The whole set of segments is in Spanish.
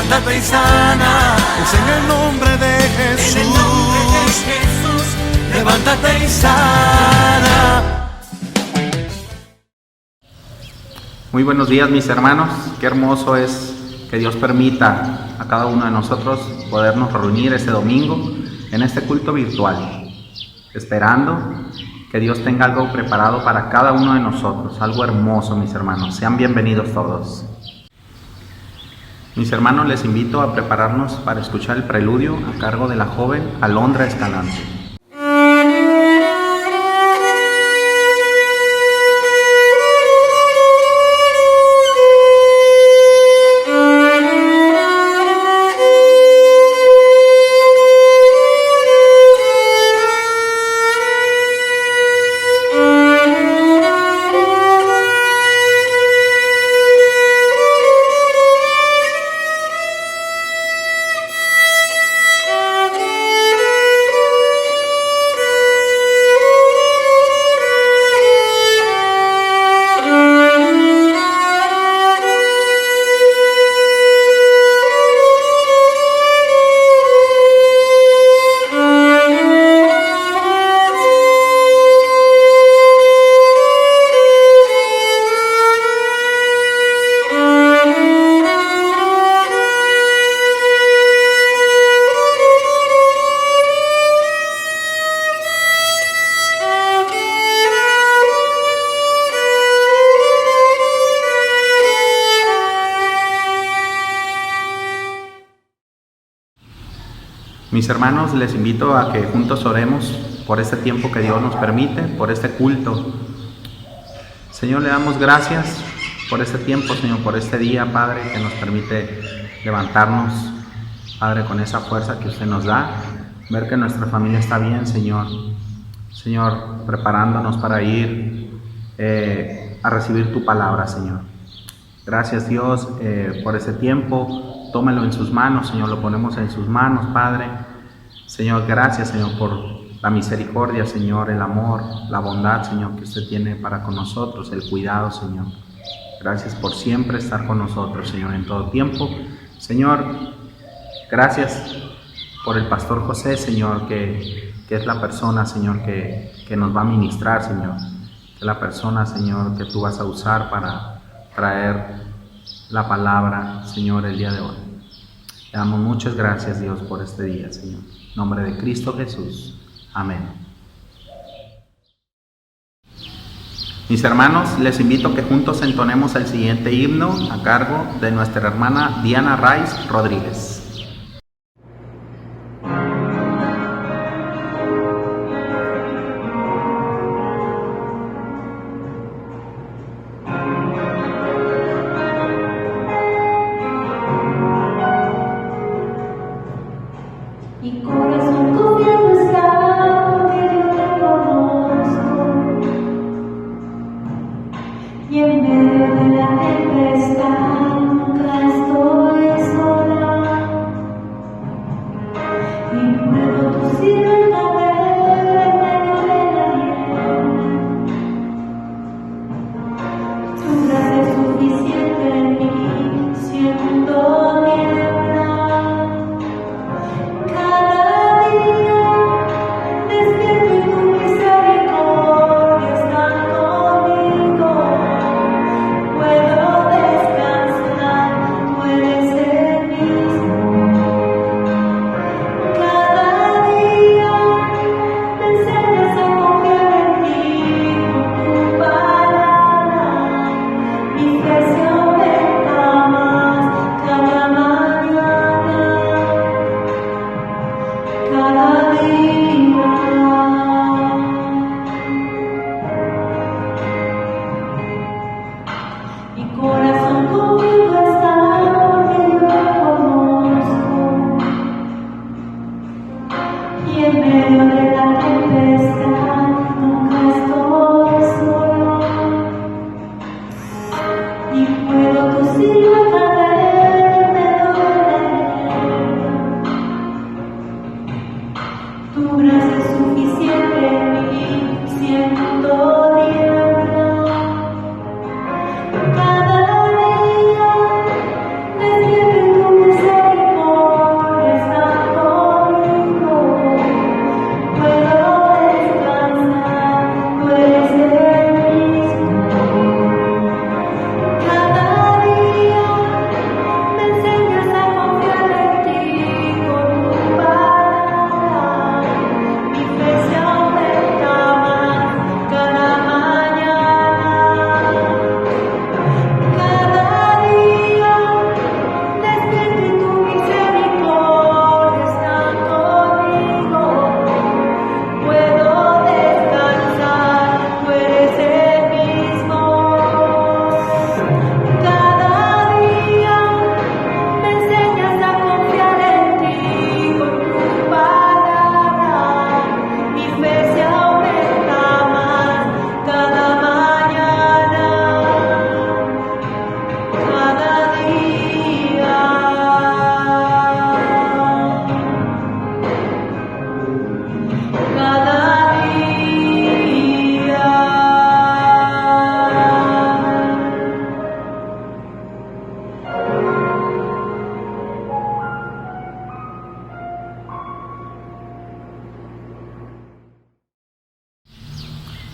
levántate y sana, es en el nombre de Jesús. En el nombre de Jesús, levántate y sana. Muy buenos días, mis hermanos. Qué hermoso es que Dios permita a cada uno de nosotros podernos reunir este domingo en este culto virtual, esperando que Dios tenga algo preparado para cada uno de nosotros, algo hermoso, mis hermanos. Sean bienvenidos todos. Mis hermanos, les invito a prepararnos para escuchar el preludio a cargo de la joven Alondra Escalante. Mis hermanos, les invito a que juntos oremos por este tiempo que Dios nos permite, por este culto. Señor, le damos gracias por este tiempo, Señor, por este día, Padre, que nos permite levantarnos, Padre, con esa fuerza que usted nos da, ver que nuestra familia está bien, Señor. Señor, preparándonos para ir a recibir tu palabra, Señor. Gracias, Dios, por ese tiempo. Tómelo en sus manos, Señor, lo ponemos en sus manos, Padre. Señor, gracias, Señor, por la misericordia, Señor, el amor, la bondad, Señor, que usted tiene para con nosotros, el cuidado, Señor. Gracias por siempre estar con nosotros, Señor, en todo tiempo. Señor, gracias por el pastor José, Señor, que es la persona, Señor, que nos va a ministrar, Señor. Que es la persona, Señor, que tú vas a usar para traer la palabra, Señor, el día de hoy. Te damos muchas gracias, Dios, por este día, Señor. En nombre de Cristo Jesús. Amén. Mis hermanos, les invito a que juntos entonemos el siguiente himno a cargo de nuestra hermana Diana Raiz Rodríguez. Y en medio de la tempestad nunca estoy sola.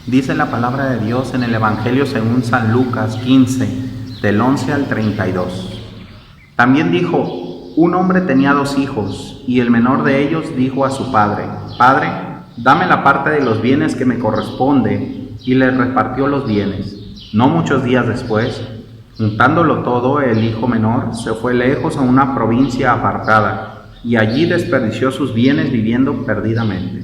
Dice la palabra de Dios en el Evangelio según San Lucas 15, del 11 al 32. También dijo: un hombre tenía 2 hijos, y el menor de ellos dijo a su padre: Padre, dame la parte de los bienes que me corresponde, y le repartió los bienes. No muchos días después, juntándolo todo, el hijo menor se fue lejos a una provincia apartada, y allí desperdició sus bienes viviendo perdidamente.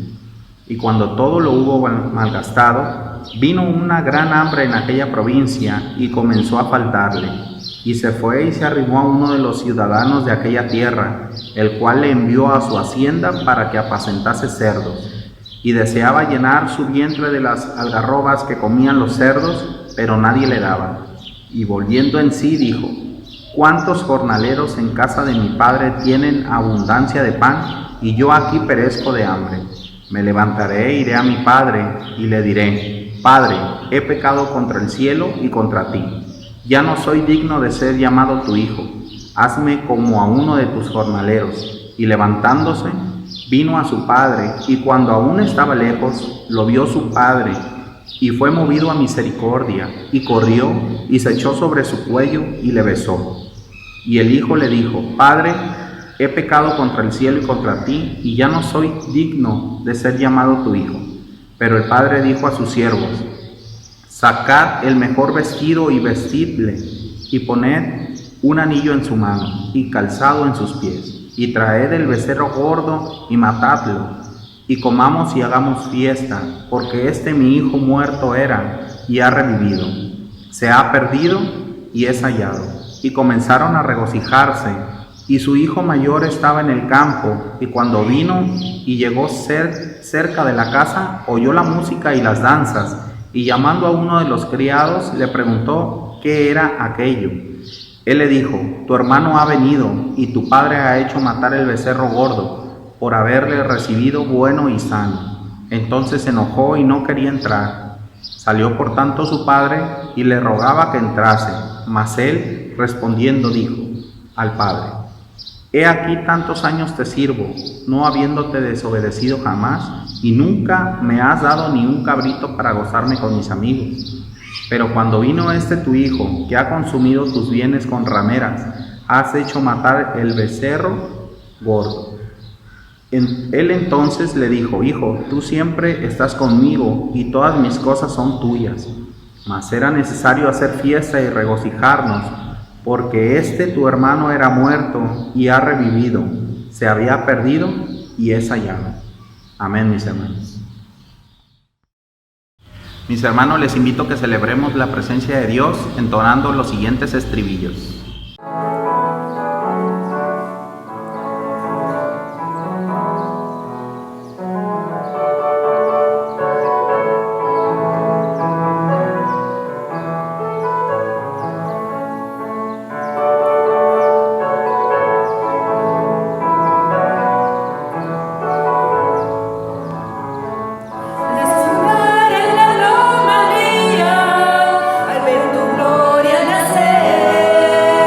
Y cuando todo lo hubo malgastado, vino una gran hambre en aquella provincia y comenzó a faltarle. Y se fue y se arrimó a uno de los ciudadanos de aquella tierra, el cual le envió a su hacienda para que apacentase cerdos. Y deseaba llenar su vientre de las algarrobas que comían los cerdos, pero nadie le daba. Y volviendo en sí dijo: ¿cuántos jornaleros en casa de mi padre tienen abundancia de pan, y yo aquí perezco de hambre? Me levantaré, iré a mi padre, y le diré: Padre, he pecado contra el cielo y contra ti. Ya no soy digno de ser llamado tu hijo. Hazme como a uno de tus jornaleros. Y levantándose, vino a su padre, y cuando aún estaba lejos, lo vio su padre, y fue movido a misericordia, y corrió, y se echó sobre su cuello, y le besó. Y el hijo le dijo: Padre, he pecado contra el cielo y contra ti, y ya no soy digno de ser llamado tu hijo. Pero el padre dijo a sus siervos: sacad el mejor vestido y vestidle, y poned un anillo en su mano, y calzado en sus pies, y traed el becerro gordo, y matadlo, y comamos y hagamos fiesta, porque mi hijo muerto era, y ha revivido, se ha perdido, y es hallado. Y comenzaron a regocijarse. Y su hijo mayor estaba en el campo, y cuando vino y llegó cerca de la casa, oyó la música y las danzas, y llamando a uno de los criados, le preguntó qué era aquello. Él le dijo: tu hermano ha venido, y tu padre ha hecho matar el becerro gordo, por haberle recibido bueno y sano. Entonces se enojó y no quería entrar. Salió por tanto su padre, y le rogaba que entrase, mas él, respondiendo, dijo al padre: he aquí tantos años te sirvo, no habiéndote desobedecido jamás, y nunca me has dado ni un cabrito para gozarme con mis amigos. Pero cuando vino tu hijo, que ha consumido tus bienes con rameras, has hecho matar el becerro gordo. Él entonces le dijo: hijo, tú siempre estás conmigo, y todas mis cosas son tuyas. Mas era necesario hacer fiesta y regocijarnos, porque tu hermano era muerto y ha revivido, se había perdido y es hallado. Amén, mis hermanos. Mis hermanos, les invito a que celebremos la presencia de Dios entonando los siguientes estribillos. Al ver tu gloria nacer.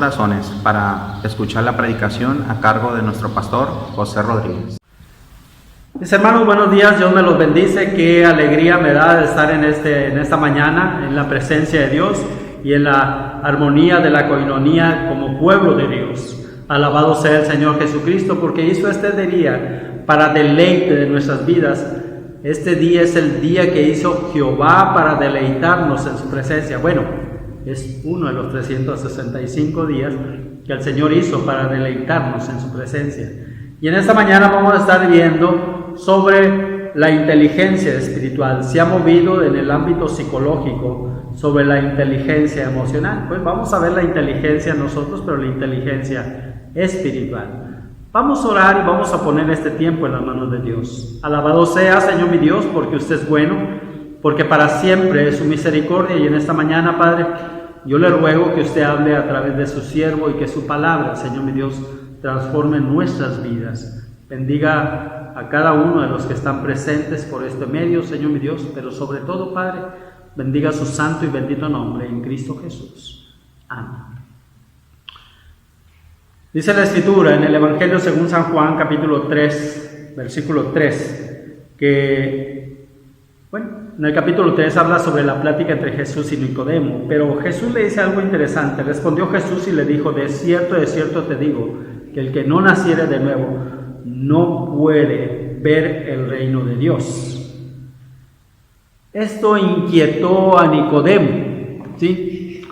corazones para escuchar la predicación a cargo de nuestro pastor José Rodríguez. Mis hermanos, buenos días, Dios me los bendice. Qué alegría me da de estar en esta mañana en la presencia de Dios y en la armonía de la coinonía como pueblo de Dios. Alabado sea el Señor Jesucristo, porque hizo este día para deleite de nuestras vidas. Este día es el día que hizo Jehová para deleitarnos en su presencia. Bueno, es uno de los 365 días que el Señor hizo para deleitarnos en su presencia. Y en esta mañana vamos a estar viendo sobre la inteligencia espiritual. Se ha movido en el ámbito psicológico sobre la inteligencia emocional. Pues vamos a ver la inteligencia nosotros, pero la inteligencia espiritual. Vamos a orar y vamos a poner este tiempo en las manos de Dios. Alabado sea, Señor mi Dios, porque usted es bueno, porque para siempre es su misericordia. Y en esta mañana, Padre, yo le ruego que usted hable a través de su siervo y que su palabra, Señor mi Dios, transforme nuestras vidas. Bendiga a cada uno de los que están presentes por este medio, Señor mi Dios, pero sobre todo, Padre, bendiga su santo y bendito nombre en Cristo Jesús. Amén. Dice la Escritura en el Evangelio según San Juan, capítulo 3, versículo 3, que, en el capítulo 3 habla sobre la plática entre Jesús y Nicodemo, pero Jesús le dice algo interesante. Respondió Jesús y le dijo: de cierto te digo, que el que no naciere de nuevo no puede ver el reino de Dios. Esto inquietó a Nicodemo, ¿sí?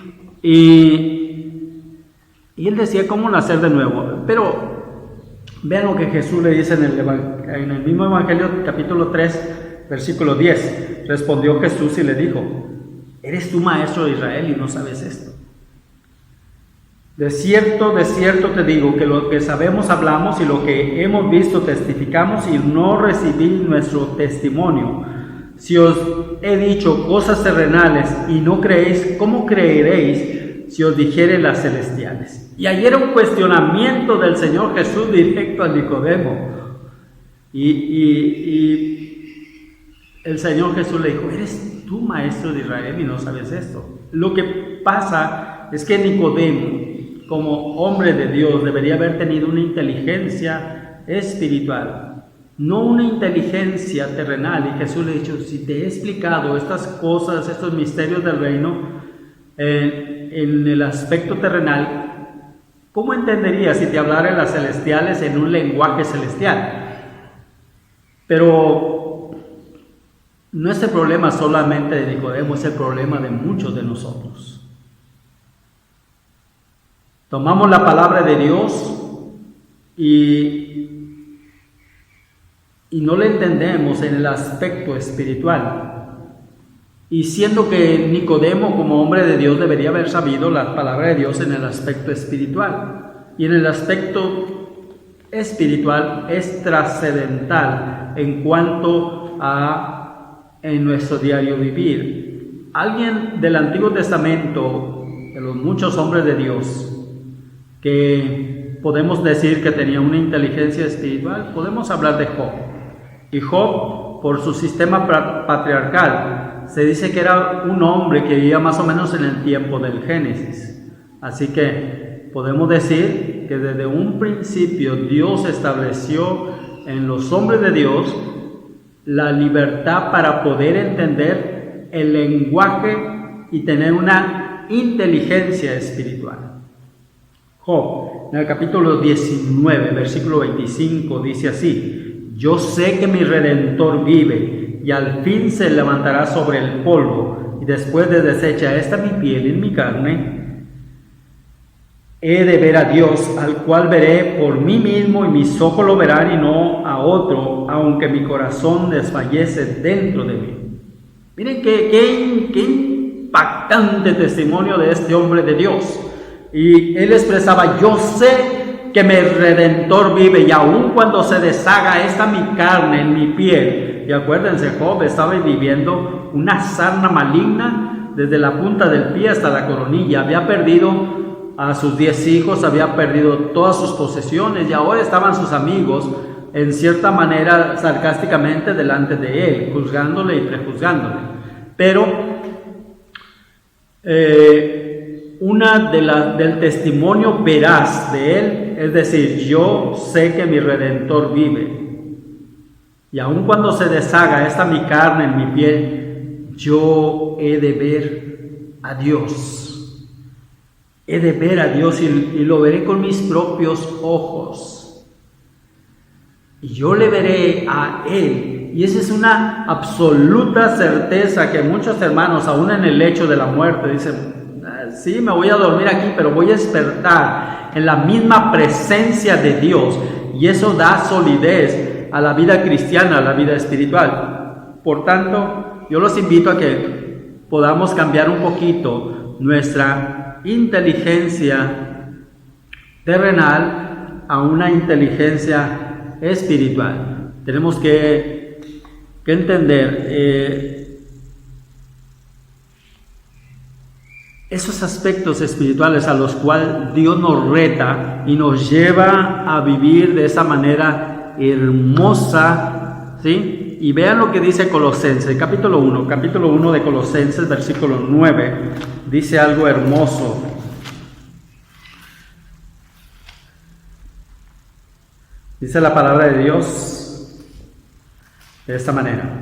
Y él decía: ¿cómo nacer de nuevo? Pero vean lo que Jesús le dice en el mismo Evangelio, capítulo 3, versículo 10. Respondió Jesús y le dijo: ¿eres tú maestro de Israel y no sabes esto? De cierto te digo que lo que sabemos hablamos y lo que hemos visto testificamos, y no recibí nuestro testimonio. Si os he dicho cosas terrenales y no creéis, ¿cómo creeréis si os dijere las celestiales? Y ahí era un cuestionamiento del Señor Jesús directo a Nicodemo. Y el Señor Jesús le dijo: ¿eres tú maestro de Israel y no sabes esto? Lo que pasa es que Nicodemo, como hombre de Dios, debería haber tenido una inteligencia espiritual, no una inteligencia terrenal. Y Jesús le ha dicho: si te he explicado estas cosas, estos misterios del reino en el aspecto terrenal, ¿cómo entenderías si te hablara de las celestiales en un lenguaje celestial? Pero no es el problema solamente de Nicodemo, es el problema de muchos de nosotros. Tomamos la palabra de Dios y no la entendemos en el aspecto espiritual. Y siendo que Nicodemo, como hombre de Dios, debería haber sabido la palabra de Dios en el aspecto espiritual. Y en el aspecto espiritual es trascendental en cuanto a en nuestro diario vivir. Alguien del Antiguo Testamento, de los muchos hombres de Dios, que podemos decir que tenía una inteligencia espiritual, podemos hablar de Job. Y Job, por su sistema patriarcal, se dice que era un hombre que vivía más o menos en el tiempo del Génesis. Así que podemos decir que desde un principio Dios estableció en los hombres de Dios la libertad para poder entender el lenguaje y tener una inteligencia espiritual. Job, en el capítulo 19, versículo 25, dice así: yo sé que mi Redentor vive, y al fin se levantará sobre el polvo, y después de deshecha esta mi piel y mi carne, he de ver a Dios, al cual veré por mí mismo, y mis ojos lo verán y no a otro, aunque mi corazón desfallece dentro de mí. Miren qué impactante testimonio de este hombre de Dios. Y él expresaba: yo sé que mi Redentor vive, y aun cuando se deshaga esta mi carne en mi piel. Y acuérdense, Job estaba viviendo una sarna maligna desde la punta del pie hasta la coronilla. Había perdido a sus 10 hijos, había perdido todas sus posesiones, y ahora estaban sus amigos, en cierta manera sarcásticamente, delante de él, juzgándole y prejuzgándole. Pero del testimonio veraz de Él, es decir, yo sé que mi Redentor vive. Y aun cuando se deshaga esta mi carne en mi piel, yo he de ver a Dios. He de ver a Dios y lo veré con mis propios ojos. Y yo le veré a Él. Y esa es una absoluta certeza que muchos hermanos, aún en el lecho de la muerte, dicen, sí, me voy a dormir aquí, pero voy a despertar en la misma presencia de Dios. Y eso da solidez a la vida cristiana, a la vida espiritual. Por tanto, yo los invito a que podamos cambiar un poquito nuestra inteligencia terrenal a una inteligencia espiritual. Tenemos que entender esos aspectos espirituales a los cuales Dios nos reta y nos lleva a vivir de esa manera hermosa, ¿sí? Y vean lo que dice Colosenses, capítulo 1 de Colosenses, versículo 9, dice algo hermoso. Dice la palabra de Dios de esta manera.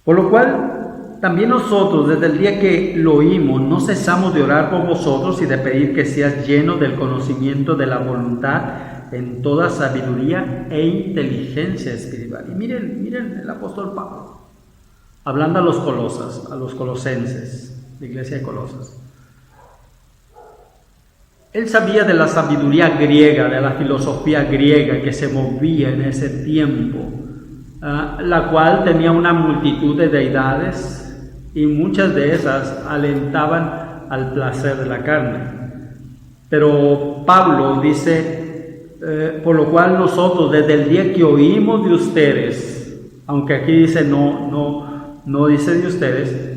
Por lo cual, también nosotros, desde el día que lo oímos, no cesamos de orar por vosotros y de pedir que seas llenos del conocimiento de la voluntad en toda sabiduría e inteligencia espiritual. Y miren el apóstol Pablo, hablando a los colosenses, la iglesia de Colosas. Él sabía de la sabiduría griega, de la filosofía griega que se movía en ese tiempo, la cual tenía una multitud de deidades y muchas de esas alentaban al placer de la carne. Pero Pablo dice, por lo cual nosotros desde el día que oímos de ustedes, aunque aquí dice no dice de ustedes,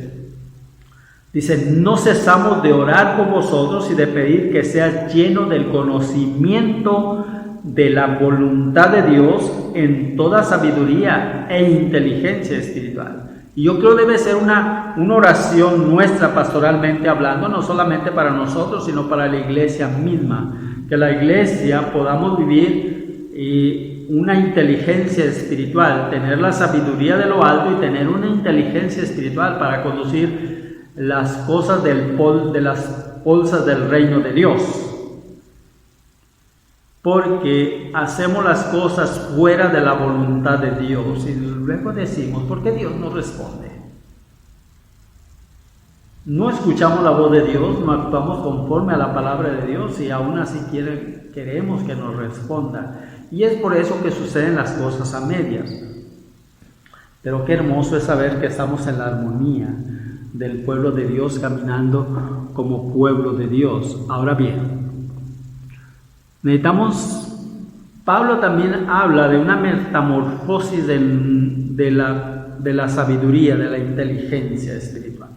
dice, no cesamos de orar por vosotros y de pedir que seas lleno del conocimiento de la voluntad de Dios en toda sabiduría e inteligencia espiritual. Y yo creo que debe ser una oración nuestra pastoralmente hablando, no solamente para nosotros, sino para la iglesia misma. Que la iglesia podamos vivir una inteligencia espiritual, tener la sabiduría de lo alto y tener una inteligencia espiritual para conducir las cosas de las bolsas del reino de Dios. Porque hacemos las cosas fuera de la voluntad de Dios y luego decimos, ¿por qué Dios no responde? No escuchamos la voz de Dios, no actuamos conforme a la palabra de Dios y aún así queremos que nos responda. Y es por eso que suceden las cosas a medias. Pero qué hermoso es saber que estamos en la armonía del pueblo de Dios, caminando como pueblo de Dios. Ahora bien, Pablo también habla de una metamorfosis de la sabiduría, de la inteligencia espiritual.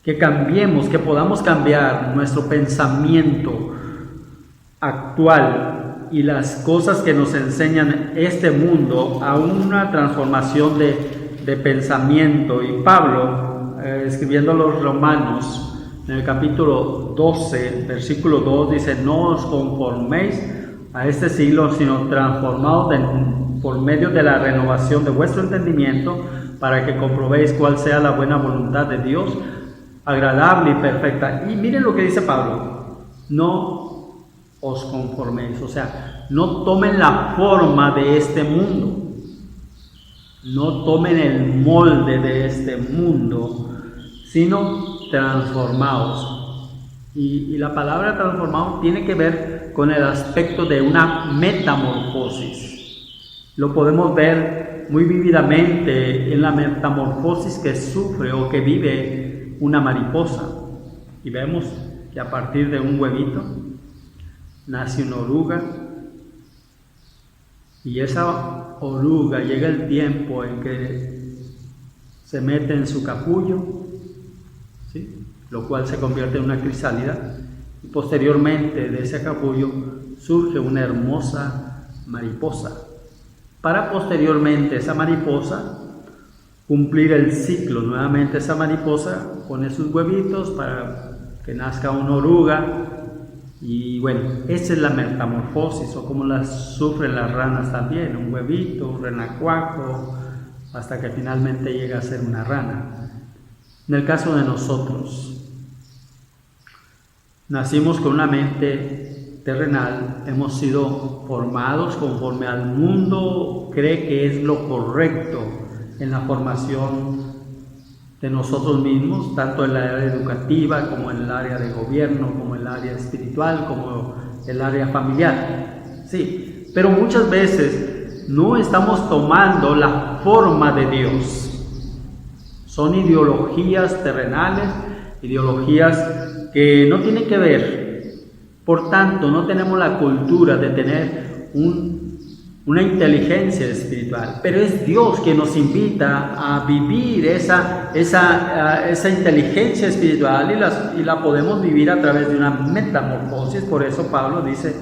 Que cambiemos, que podamos cambiar nuestro pensamiento actual y las cosas que nos enseñan este mundo a una transformación de pensamiento. Y Pablo, escribiendo a los Romanos, en el capítulo 12, versículo 2, dice, no os conforméis a este siglo, sino transformados por medio de la renovación de vuestro entendimiento, para que comprobéis cuál sea la buena voluntad de Dios, agradable y perfecta. Y miren lo que dice Pablo, no os conforméis, o sea, no tomen la forma de este mundo, no tomen el molde de este mundo, sino transformados. Y la palabra transformado tiene que ver con el aspecto de una metamorfosis. Lo podemos ver muy vívidamente en la metamorfosis que sufre o que vive una mariposa. Y vemos que a partir de un huevito nace una oruga, y esa oruga llega el tiempo en que se mete en su capullo, ¿sí? Lo cual se convierte en una crisálida, y posteriormente de ese capullo surge una hermosa mariposa. para posteriormente esa mariposa cumplir el ciclo. Nuevamente esa mariposa pone sus huevitos para que nazca una oruga. Y bueno, esa es la metamorfosis, o como las sufren las ranas también, un huevito, un renacuajo, hasta que finalmente llega a ser una rana. En el caso de nosotros, nacimos con una mente terrenal, hemos sido formados conforme al mundo cree que es lo correcto en la formación de nosotros mismos, tanto en la área educativa como en el área de gobierno, como en el área espiritual, como el área familiar. Sí, pero muchas veces no estamos tomando la forma de Dios. Son ideologías terrenales, ideologías que no tienen que ver. Por tanto, no tenemos la cultura de tener una inteligencia espiritual, pero es Dios quien nos invita a vivir esa inteligencia espiritual y la podemos vivir a través de una metamorfosis. Por eso Pablo dice: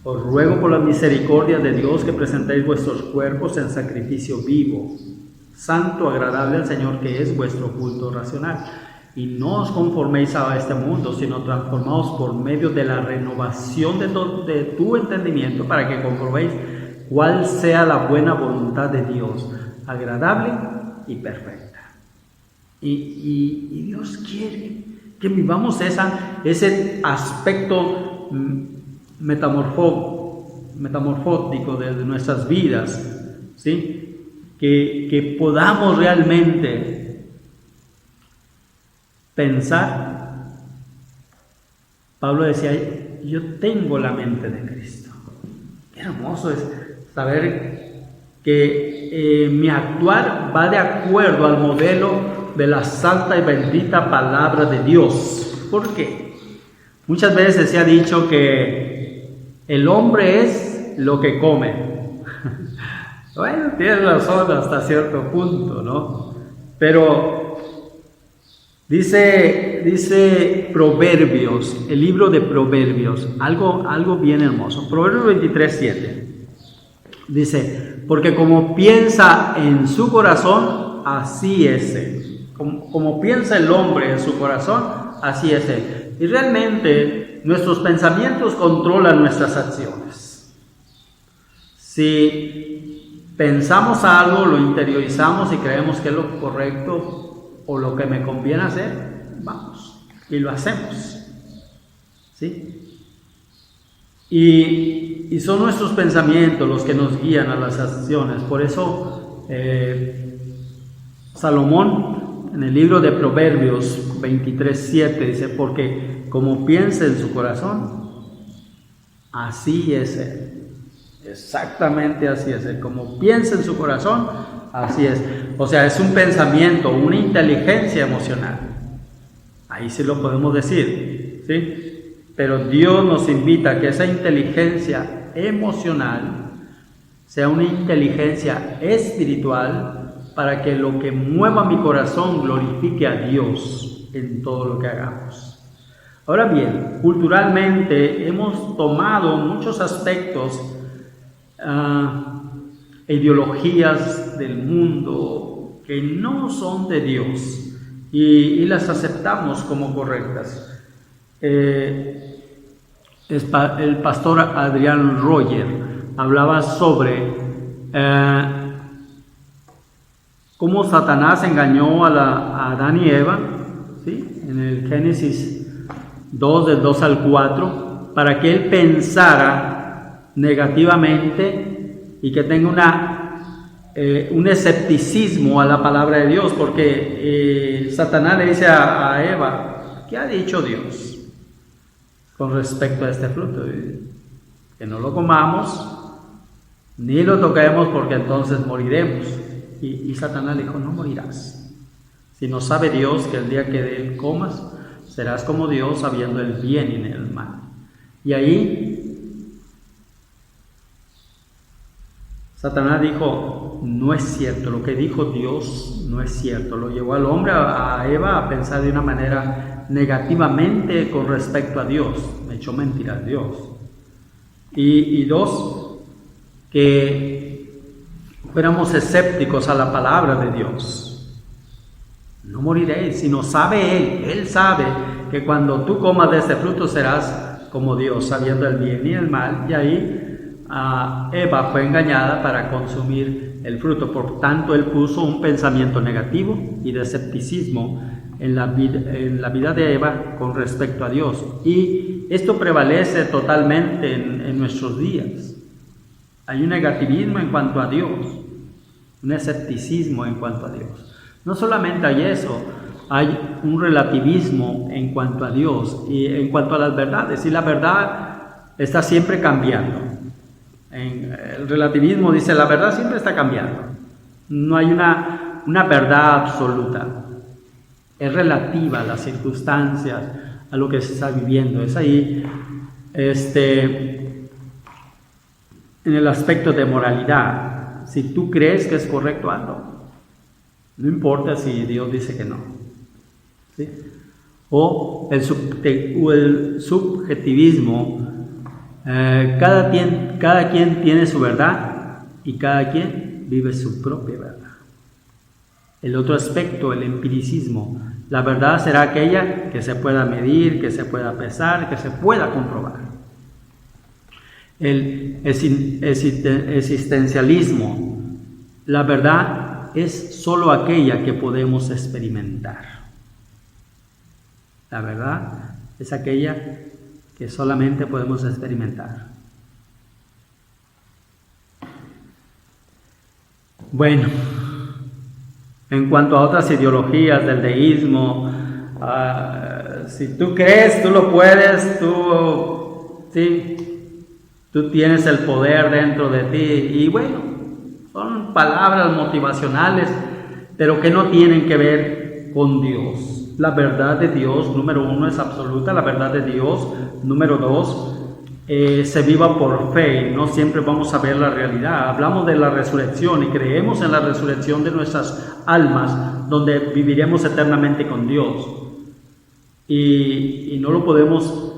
os ruego por las misericordias de Dios que presentéis vuestros cuerpos en sacrificio vivo, santo, agradable al Señor, que es vuestro culto racional. Y no os conforméis a este mundo, sino transformaos por medio de la renovación de tu entendimiento, para que comprobéis cuál sea la buena voluntad de Dios, agradable y perfecta. Y Dios quiere que vivamos ese aspecto metamorfótico de nuestras vidas, ¿sí? Que podamos realmente pensar. Pablo decía: yo tengo la mente de Cristo. Qué hermoso es saber que mi actuar va de acuerdo al modelo de la santa y bendita palabra de Dios. ¿Por qué? Muchas veces se ha dicho que el hombre es lo que come. Bueno, tienes razón hasta cierto punto, ¿no? Pero dice Proverbios, el libro de Proverbios, algo bien hermoso. Proverbios 23:7 dice: porque como piensa en su corazón, así es él. Como piensa el hombre en su corazón, así es él. Y realmente nuestros pensamientos controlan nuestras acciones. Si pensamos algo, lo interiorizamos y creemos que es lo correcto o lo que me conviene hacer, vamos y lo hacemos, ¿sí? Y son nuestros pensamientos los que nos guían a las acciones. Por eso Salomón, en el libro de Proverbios 23:7, dice: porque como piensa en su corazón, así es él. Exactamente así es él. Como piensa en su corazón, así es. O sea, es un pensamiento, una inteligencia emocional. Ahí sí lo podemos decir, ¿sí? Pero Dios nos invita a que esa inteligencia emocional sea una inteligencia espiritual, para que lo que mueva mi corazón glorifique a Dios en todo lo que hagamos. Ahora bien, culturalmente hemos tomado muchos aspectos, ideologías del mundo que no son de Dios, y las aceptamos como correctas. El pastor Adrian Roger hablaba sobre cómo Satanás engañó a Adán y Eva, ¿sí? En el Génesis 2, del 2 al 4, para que él pensara negativamente y que tenga un escepticismo a la palabra de Dios, porque Satanás le dice a Eva: ¿qué ha dicho Dios con respecto a este fruto? Que no lo comamos ni lo toquemos, porque entonces moriremos. Y Satanás le dijo: no morirás, sino sabe Dios que el día que de él comas, serás como Dios, sabiendo el bien y el mal. Y ahí Satanás dijo: no es cierto, lo que dijo Dios no es cierto. Lo llevó al hombre, a Eva, a pensar de una manera negativamente con respecto a Dios. Me echó mentiras Dios. Y dos, que fuéramos escépticos a la palabra de Dios. No moriréis, sino sabe Él sabe que cuando tú comas de este fruto serás como Dios, sabiendo el bien y el mal. Y ahí Eva fue engañada para consumir el fruto. Por tanto, Él puso un pensamiento negativo y de escepticismo en la vida de Eva con respecto a Dios. Y esto prevalece totalmente en nuestros días. Hay un negativismo en cuanto a Dios, un escepticismo en cuanto a Dios. No solamente hay eso, hay un relativismo en cuanto a Dios y en cuanto a las verdades. Y la verdad está siempre cambiando. El relativismo dice la verdad siempre está cambiando. No hay una verdad absoluta. Es relativa a las circunstancias, a lo que se está viviendo. Es ahí, en el aspecto de moralidad. Si tú crees que es correcto, hazlo. No importa si Dios dice que no. ¿Sí? O el subjetivismo. Cada quien tiene su verdad y cada quien vive su propia verdad. El otro aspecto, el empiricismo. La verdad será aquella que se pueda medir, que se pueda pesar, que se pueda comprobar. El existencialismo. La verdad es solo aquella que podemos experimentar. La verdad es aquella que solamente podemos experimentar. Bueno, en cuanto a otras ideologías del deísmo, si tú crees, tú lo puedes, tú tienes el poder dentro de ti. Y bueno, son palabras motivacionales, pero que no tienen que ver con Dios. La verdad de Dios, número uno, es absoluta. La verdad de Dios, número dos, se viva por fe. No siempre vamos a ver la realidad. Hablamos de la resurrección y creemos en la resurrección de nuestras almas, donde viviremos eternamente con Dios. Y no lo podemos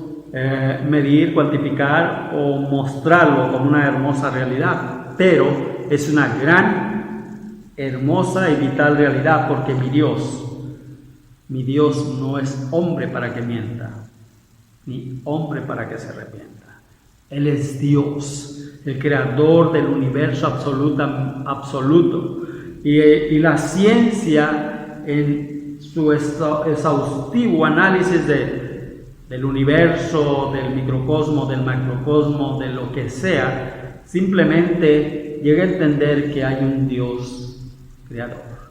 medir, cuantificar o mostrarlo como una hermosa realidad, pero es una gran, hermosa y vital realidad, porque mi Dios no es hombre para que mienta, ni hombre para que se arrepienta. Él es Dios, el creador del universo absoluto. Y la ciencia, en su exhaustivo análisis del universo, del microcosmo, del macrocosmo, de lo que sea, simplemente llega a entender que hay un Dios creador,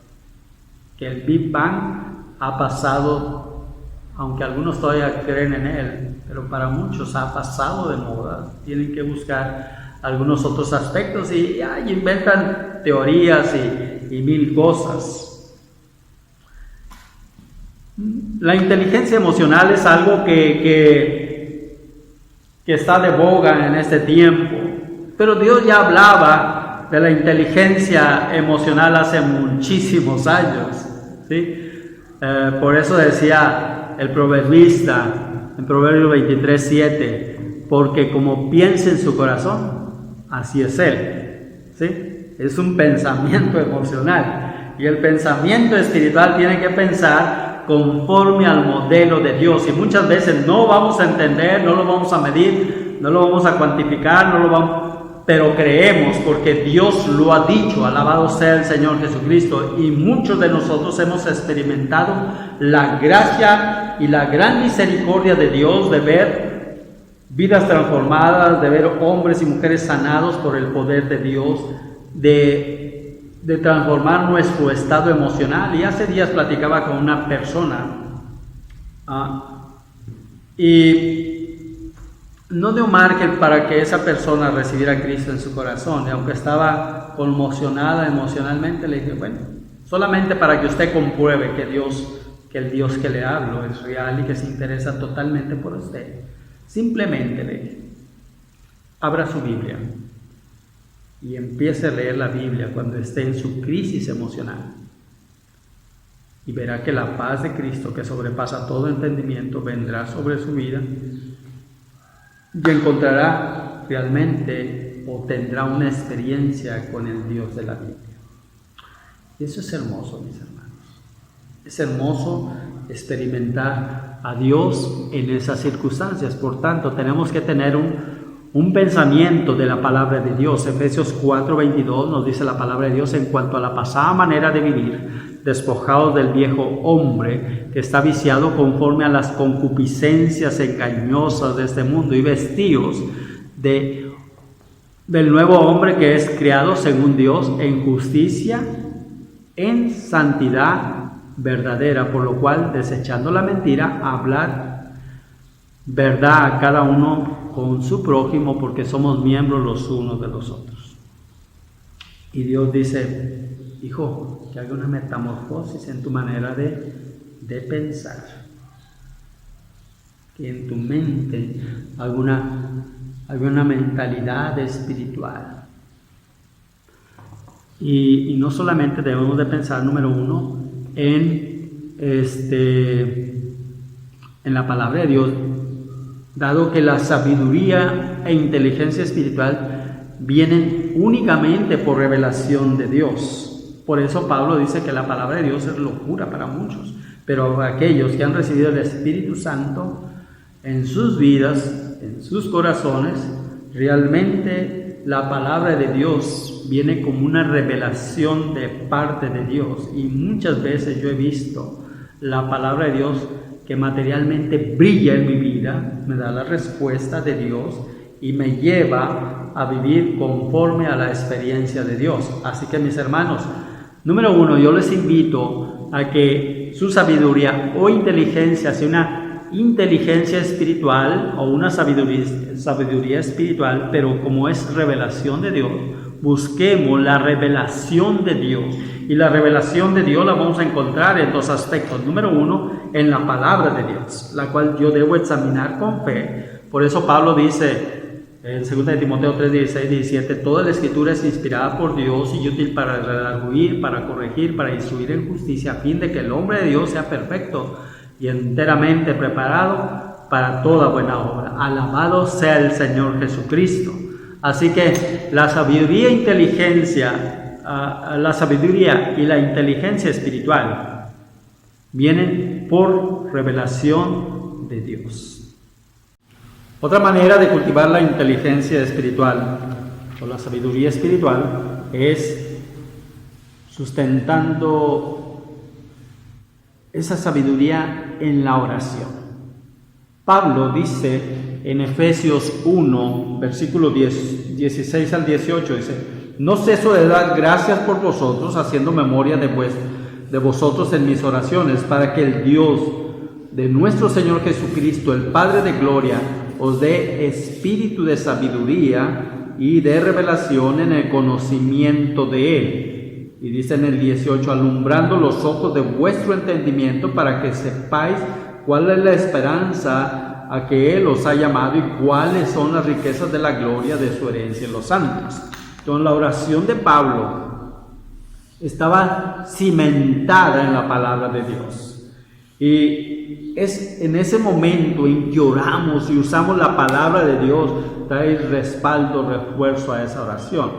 que el Big Bang ha pasado, aunque algunos todavía creen en él, pero para muchos ha pasado de moda. Tienen que buscar algunos otros aspectos y inventan teorías y mil cosas. La inteligencia emocional es algo que está de boga en este tiempo, pero Dios ya hablaba de la inteligencia emocional hace muchísimos años, ¿sí? Por eso decía el proverbista en Proverbios 23:7, porque como piensa en su corazón, así es él, ¿sí? Es un pensamiento emocional, y el pensamiento espiritual tiene que pensar conforme al modelo de Dios, y muchas veces no vamos a entender, no lo vamos a medir, no lo vamos a cuantificar, pero creemos porque Dios lo ha dicho. Alabado sea el Señor Jesucristo. Y muchos de nosotros hemos experimentado la gracia y la gran misericordia de Dios de ver vidas transformadas, de ver hombres y mujeres sanados por el poder de Dios, de transformar nuestro estado emocional. Y hace días platicaba con una persona y no dio margen para que esa persona recibiera a Cristo en su corazón, y aunque estaba conmocionada emocionalmente, le dije, bueno, solamente para que usted compruebe que el Dios que le hablo es real y que se interesa totalmente por usted, simplemente le dije, abra su Biblia y empiece a leer la Biblia cuando esté en su crisis emocional, y verá que la paz de Cristo, que sobrepasa todo entendimiento, vendrá sobre su vida, y encontrará realmente o tendrá una experiencia con el Dios de la Biblia. Y eso es hermoso, mis hermanos. Es hermoso experimentar a Dios en esas circunstancias. Por tanto, tenemos que tener un pensamiento de la palabra de Dios. Efesios 4:22 nos dice la palabra de Dios en cuanto a la pasada manera de vivir, despojados del viejo hombre que está viciado conforme a las concupiscencias engañosas de este mundo y vestidos del nuevo hombre que es creado según Dios en justicia, en santidad verdadera, por lo cual, desechando la mentira, hablar verdad a cada uno con su prójimo, porque somos miembros los unos de los otros. Y Dios dice: hijo, que haga una metamorfosis en tu manera de pensar, que en tu mente haga una mentalidad espiritual. Y no solamente debemos de pensar, número uno, en la palabra de Dios, dado que la sabiduría e inteligencia espiritual vienen únicamente por revelación de Dios. Por eso Pablo dice que la palabra de Dios es locura para muchos, pero aquellos que han recibido el Espíritu Santo en sus vidas, en sus corazones, realmente la palabra de Dios viene como una revelación de parte de Dios. Y muchas veces yo he visto la palabra de Dios que materialmente brilla en mi vida, me da la respuesta de Dios y me lleva a vivir conforme a la experiencia de Dios. Así que, mis hermanos, número uno, yo les invito a que su sabiduría o inteligencia sea una inteligencia espiritual o una sabiduría espiritual, pero como es revelación de Dios, busquemos la revelación de Dios. Y la revelación de Dios la vamos a encontrar en dos aspectos. Número uno, en la palabra de Dios, la cual yo debo examinar con fe. Por eso Pablo dice en 2 de Timoteo 3, 16, 17, toda la escritura es inspirada por Dios y útil para redarguir, para corregir, para instruir en justicia, a fin de que el hombre de Dios sea perfecto y enteramente preparado para toda buena obra. Alabado sea el Señor Jesucristo. Así que la sabiduría e inteligencia, la sabiduría y la inteligencia espiritual vienen por revelación de Dios. Otra manera de cultivar la inteligencia espiritual o la sabiduría espiritual es sustentando esa sabiduría en la oración. Pablo dice en Efesios 1, versículo 16 al 18, dice: no ceso de dar gracias por vosotros, haciendo memoria de vosotros en mis oraciones, para que el Dios de nuestro Señor Jesucristo, el Padre de gloria, os dé espíritu de sabiduría y de revelación en el conocimiento de Él. Y dice en el 18, alumbrando los ojos de vuestro entendimiento, para que sepáis cuál es la esperanza a que Él os ha llamado y cuáles son las riquezas de la gloria de su herencia en los santos. Entonces, la oración de Pablo estaba cimentada en la palabra de Dios. Y es en ese momento en que oramos y usamos la palabra de Dios, trae respaldo, refuerzo a esa oración.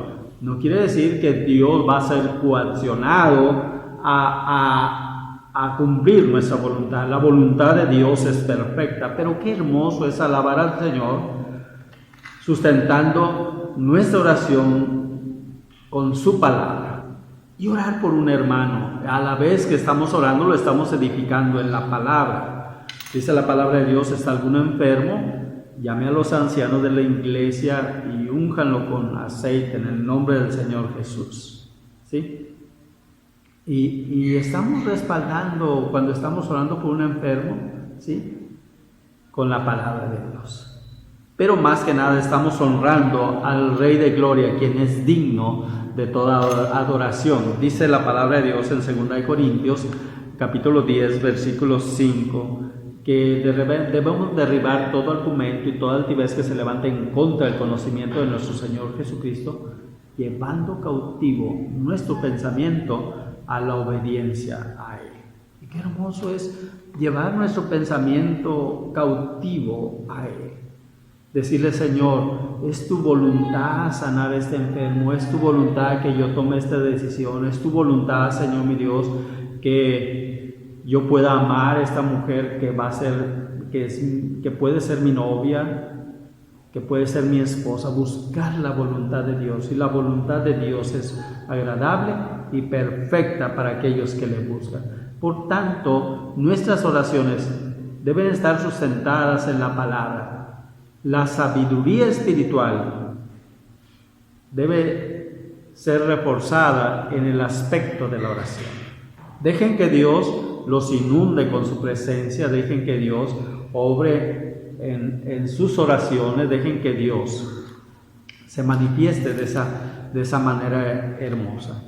No quiere decir que Dios va a ser coaccionado a cumplir nuestra voluntad. La voluntad de Dios es perfecta, pero qué hermoso es alabar al Señor sustentando nuestra oración con su palabra. Y orar por un hermano, a la vez que estamos orando, lo estamos edificando en la palabra. Dice la palabra de Dios: ¿está alguno enfermo? Llame a los ancianos de la iglesia y únjanlo con aceite en el nombre del Señor Jesús. ¿Sí? Y estamos respaldando cuando estamos orando por un enfermo, ¿sí?, con la palabra de Dios. Pero más que nada estamos honrando al Rey de Gloria, quien es digno de toda adoración. Dice la palabra de Dios en 2 de Corintios, capítulo 10, versículo 5, que debemos derribar todo argumento y toda altivez que se levante en contra del conocimiento de nuestro Señor Jesucristo, llevando cautivo nuestro pensamiento a la obediencia a Él. Y qué hermoso es llevar nuestro pensamiento cautivo a Él. Decirle: Señor, es tu voluntad sanar a este enfermo, es tu voluntad que yo tome esta decisión, es tu voluntad, Señor mi Dios, que yo pueda amar a esta mujer que va a ser, que puede ser mi novia, que puede ser mi esposa. Buscar la voluntad de Dios, y la voluntad de Dios es agradable y perfecta para aquellos que le buscan. Por tanto, nuestras oraciones deben estar sustentadas en la palabra. La sabiduría espiritual debe ser reforzada en el aspecto de la oración. Dejen que Dios los inunde con su presencia, dejen que Dios obre en sus oraciones, dejen que Dios se manifieste de esa manera hermosa.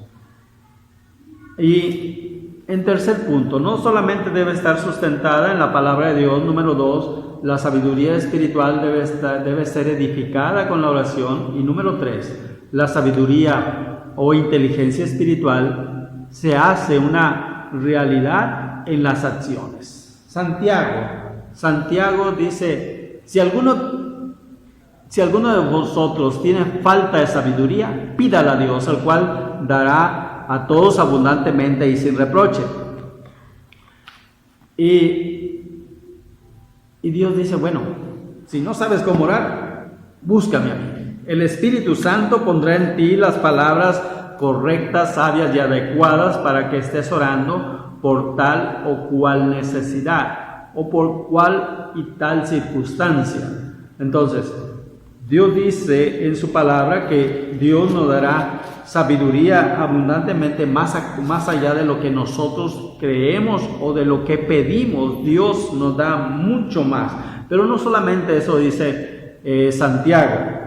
Y en tercer punto, no solamente debe estar sustentada en la palabra de Dios. Número 2, la sabiduría espiritual debe ser edificada con la oración. Y número 3, la sabiduría o inteligencia espiritual se hace una realidad en las acciones. Santiago dice: si alguno de vosotros tiene falta de sabiduría, pídala a Dios, el cual dará a todos abundantemente y sin reproche. Y Dios dice: bueno, si no sabes cómo orar, búscame a mí. El Espíritu Santo pondrá en ti las palabras correctas, sabias y adecuadas para que estés orando por tal o cual necesidad, o por cual y tal circunstancia. Entonces, Dios dice en su palabra que Dios nos dará sabiduría abundantemente más allá de lo que nosotros creemos o de lo que pedimos. Dios nos da mucho más. Pero no solamente eso dice Santiago.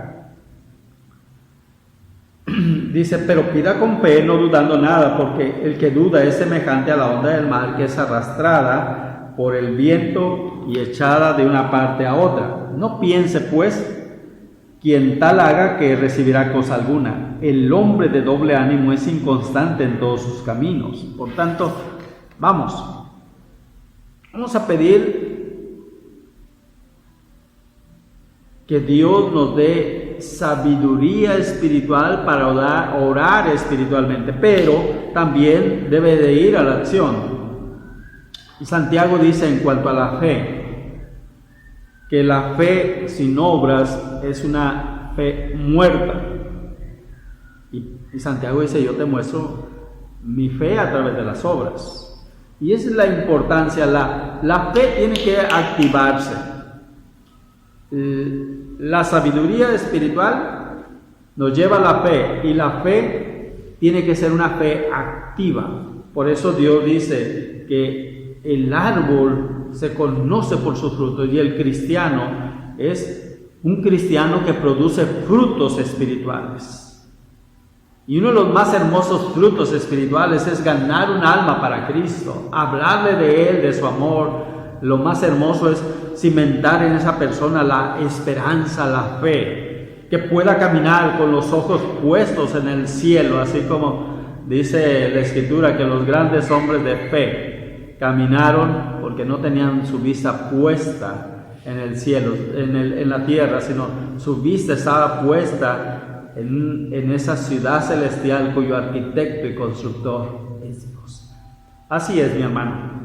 Dice: pero pida con fe, no dudando nada, porque el que duda es semejante a la onda del mar, que es arrastrada por el viento y echada de una parte a otra. No piense pues quien tal haga que recibirá cosa alguna. El hombre de doble ánimo es inconstante en todos sus caminos. Por tanto, vamos a pedir que Dios nos dé sabiduría espiritual para orar espiritualmente, pero también debe de ir a la acción. Y Santiago dice en cuanto a la fe, que la fe sin obras es una fe muerta. Y Santiago dice: yo te muestro mi fe a través de las obras. Y esa es la importancia. La fe tiene que activarse. La sabiduría espiritual nos lleva a la fe, y la fe tiene que ser una fe activa. Por eso Dios dice que el árbol se conoce por sus frutos, y el cristiano es un cristiano que produce frutos espirituales. Y uno de los más hermosos frutos espirituales es ganar un alma para Cristo, hablarle de Él, de su amor. Lo más hermoso es cimentar en esa persona la esperanza, la fe, que pueda caminar con los ojos puestos en el cielo, así como dice la Escritura que los grandes hombres de fe caminaron porque no tenían su vista puesta en el cielo, en la tierra, sino su vista estaba puesta en esa ciudad celestial cuyo arquitecto y constructor es Dios. Así es, mi hermano.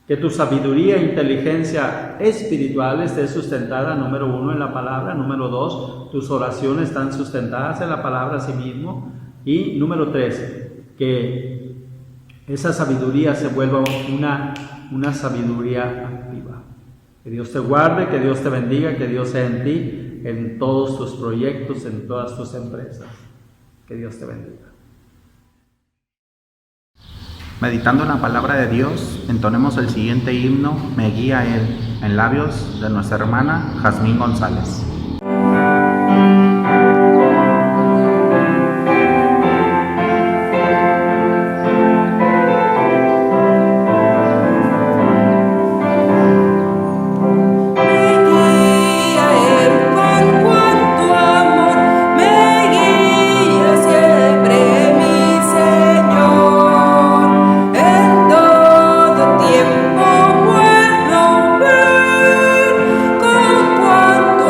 Que tu sabiduría e inteligencia espiritual esté sustentada, número 1, en la palabra. Número 2, tus oraciones están sustentadas en la palabra a sí mismo. Y número 3, que esa sabiduría se vuelva una sabiduría activa. Que Dios te guarde, que Dios te bendiga, que Dios sea en ti, en todos tus proyectos, en todas tus empresas. Que Dios te bendiga. Meditando en la palabra de Dios, entonemos el siguiente himno, Me guía Él, en labios de nuestra hermana Jazmín González. Cuanto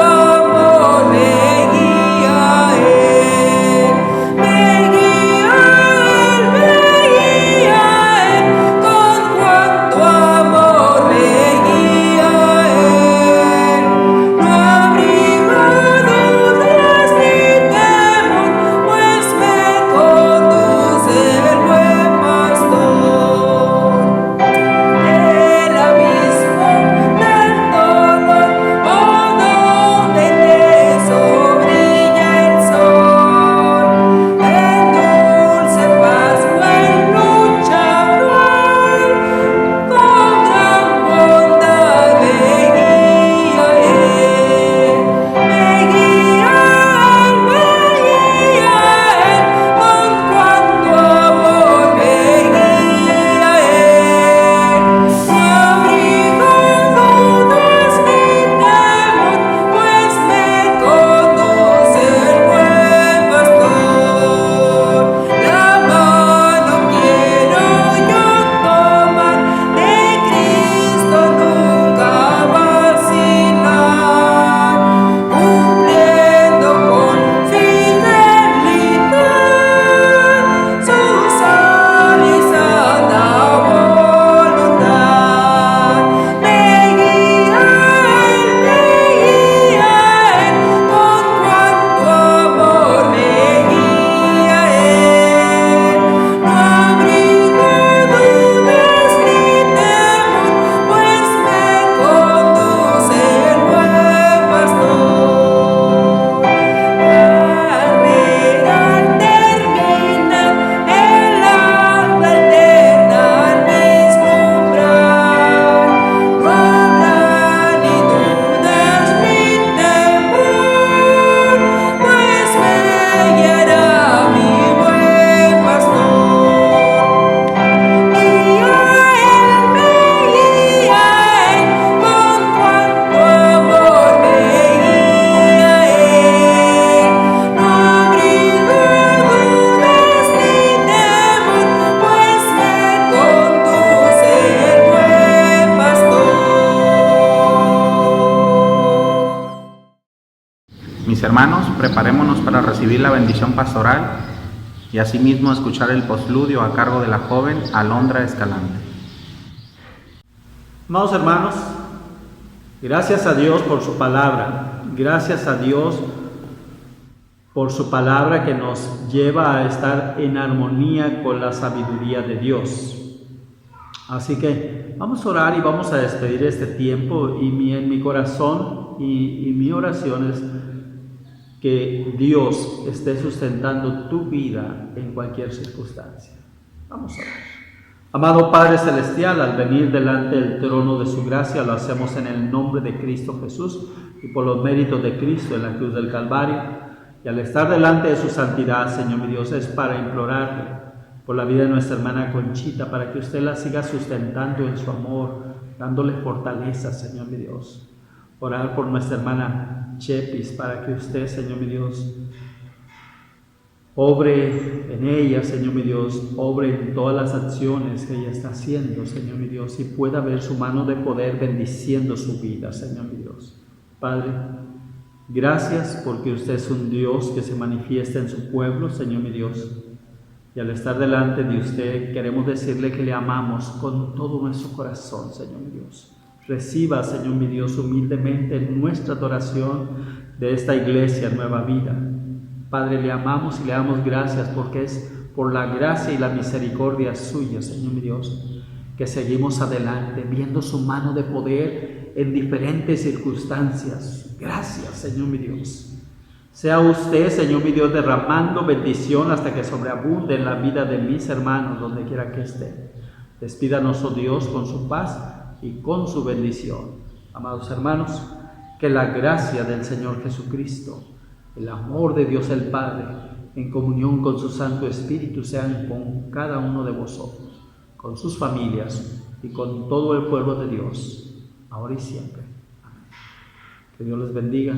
hermanos, preparémonos para recibir la bendición pastoral y asimismo escuchar el postludio a cargo de la joven Alondra Escalante. Amados hermanos, gracias a Dios por su palabra. Gracias a Dios por su palabra que nos lleva a estar en armonía con la sabiduría de Dios. Así que vamos a orar y vamos a despedir este tiempo, y en mi corazón y mi oración es que Dios esté sustentando tu vida en cualquier circunstancia. Vamos a orar. Amado Padre Celestial, al venir delante del trono de su gracia, lo hacemos en el nombre de Cristo Jesús y por los méritos de Cristo en la cruz del Calvario. Y al estar delante de su santidad, Señor mi Dios, es para implorarle por la vida de nuestra hermana Conchita, para que usted la siga sustentando en su amor, dándole fortaleza, Señor mi Dios. Orar por nuestra hermana Chepis, para que usted, Señor mi Dios, obre en ella, Señor mi Dios, obre en todas las acciones que ella está haciendo, Señor mi Dios, y pueda ver su mano de poder bendiciendo su vida, Señor mi Dios. Padre, gracias porque usted es un Dios que se manifiesta en su pueblo, Señor mi Dios. Y al estar delante de usted, queremos decirle que le amamos con todo nuestro corazón, Señor mi Dios. Reciba, Señor mi Dios, humildemente nuestra adoración de esta iglesia Nueva Vida. Padre, le amamos y le damos gracias porque es por la gracia y la misericordia suya, Señor mi Dios, que seguimos adelante, viendo su mano de poder en diferentes circunstancias. Gracias, Señor mi Dios. Sea usted, Señor mi Dios, derramando bendición hasta que sobreabunde en la vida de mis hermanos, donde quiera que estén. Despídanos, oh Dios, con su paz y con su bendición. Amados hermanos, que la gracia del Señor Jesucristo, el amor de Dios el Padre, en comunión con su Santo Espíritu, sean con cada uno de vosotros, con sus familias y con todo el pueblo de Dios, ahora y siempre. Amén. Que Dios les bendiga,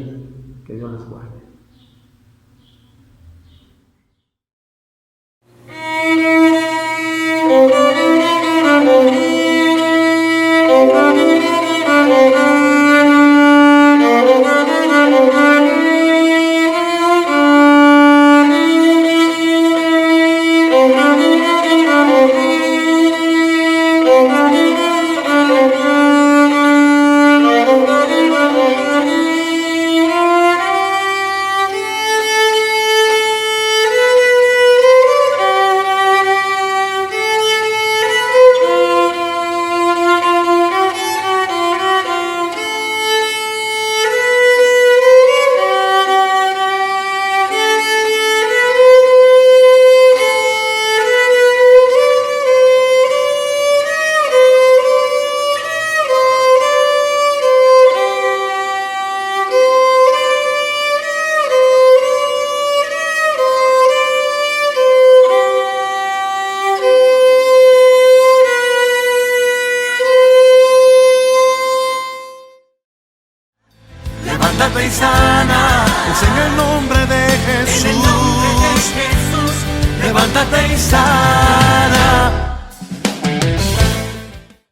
que Dios les guarde. Levántate y sana, es en el nombre de Jesús. Levántate y sana.